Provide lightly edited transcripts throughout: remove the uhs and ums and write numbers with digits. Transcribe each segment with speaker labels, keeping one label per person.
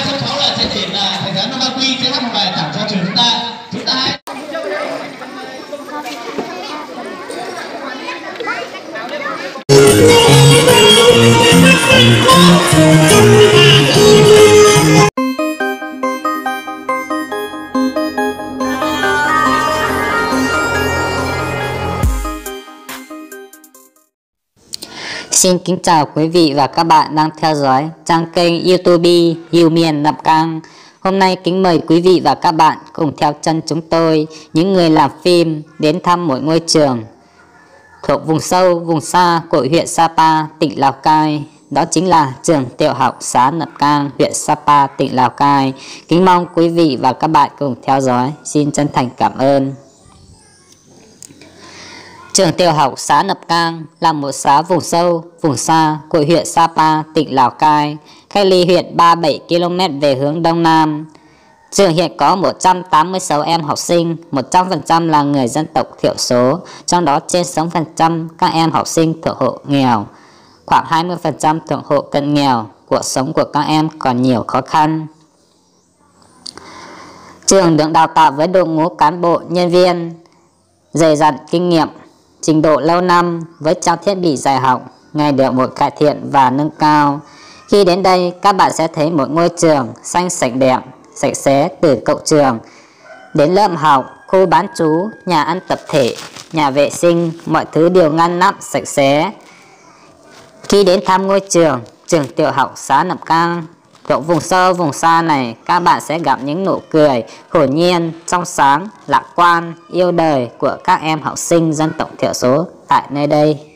Speaker 1: sân khấu là sẽ để là thầy giáo Nam Ba Quy sẽ hát một bài tặng cho trường chúng ta. Chúng ta hãy
Speaker 2: Xin kính chào quý vị và các bạn đang theo dõi trang kênh YouTube Yêu Miền Nậm Cang. Hôm nay kính mời quý vị và các bạn cùng theo chân chúng tôi, những người làm phim, đến thăm một ngôi trường thuộc vùng sâu, vùng xa của huyện Sapa, tỉnh Lào Cai. Đó chính là trường tiểu học xã Nậm Cang, huyện Sapa, tỉnh Lào Cai. Kính mong quý vị và các bạn cùng theo dõi. Xin chân thành cảm ơn. Trường tiểu học xã Nậm Cang là một xã vùng sâu, vùng xa của huyện Sapa, tỉnh Lào Cai, cách ly huyện 37 km về hướng đông nam. Trường hiện có 186 em học sinh, 100% là người dân tộc thiểu số, trong đó trên 60% các em học sinh thuộc hộ nghèo, khoảng 20% thuộc hộ cận nghèo. Cuộc sống của các em còn nhiều khó khăn. Trường được đào tạo với đội ngũ cán bộ, nhân viên dày dặn kinh nghiệm, trình độ lâu năm với trang thiết bị dạy học ngày được một cải thiện và nâng cao. Khi đến đây, các bạn sẽ thấy một ngôi trường xanh sạch đẹp, sạch sẽ từ cổng trường đến lớp học, khu bán trú, nhà ăn tập thể, nhà vệ sinh, mọi thứ đều ngăn nắp sạch sẽ. Khi đến thăm ngôi trường tiểu học xã Nậm Cang thuộc vùng sâu vùng xa này, các bạn sẽ gặp những nụ cười hồn nhiên, trong sáng, lạc quan, yêu đời của các em học sinh dân tộc thiểu số tại nơi đây.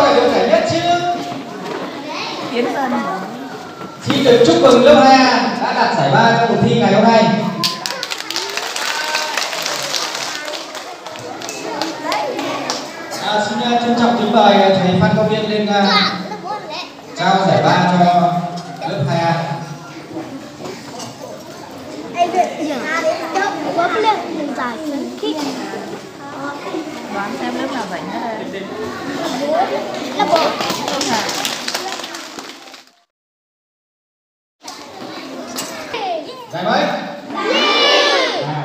Speaker 1: phải được giải nhất chứ.
Speaker 3: Tiến dần.
Speaker 1: Xin được chúc mừng lớp 2 đã đạt giải ba trong cuộc thi ngày hôm nay. Xin trân trọng kính mời thầy Phan Công Viên lên trao giải ba cho lớp 2A.
Speaker 3: Đoán xem lớp nào vậy nữa đây.
Speaker 4: Lớp 4.
Speaker 1: Giải mấy?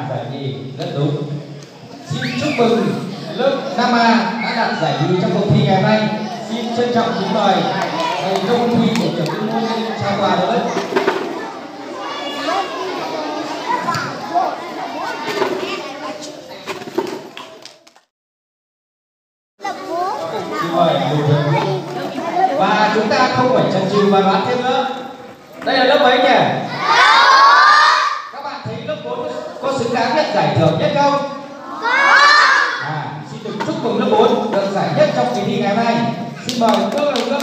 Speaker 1: Giải nhì, rất đúng. Xin chúc mừng lớp 5A đã đạt giải nhì trong cuộc thi ngày hôm nay. Xin trân trọng kính mời thầy Đông Thủy của trưởng chuyên môn lên trao quà cho lớp. Xin mời và chúng ta không phải chần chừ và đoán thêm nữa. Đây là lớp mấy nhỉ? Các bạn thấy lớp 4 có xứng đáng nhận giải thưởng nhất không? Xin được chúc mừng lớp 4 được giải nhất trong kỳ thi ngày hôm nay. Xin mời bước đầu lớp.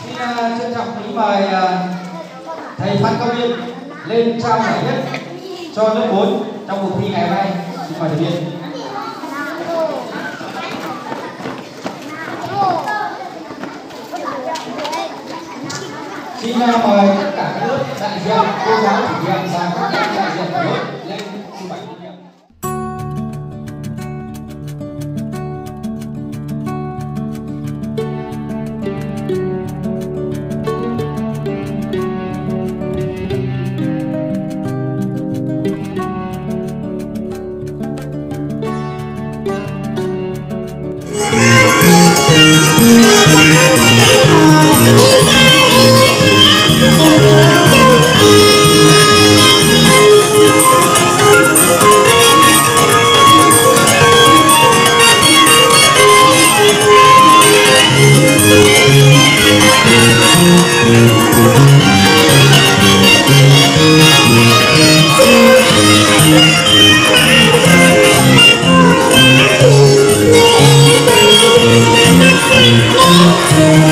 Speaker 1: Xin trân trọng kính mời thầy Phan Công Viên lên trao giải nhất cho lớp 4 trong cuộc thi ngày hôm nay. Xin mời thầy Viên. Xin mời tất cả các lớp đại diện, cô giáo chủ nhiệm và các đại diện của lớp lên trình bày kinh nghiệm.
Speaker 5: Thank you.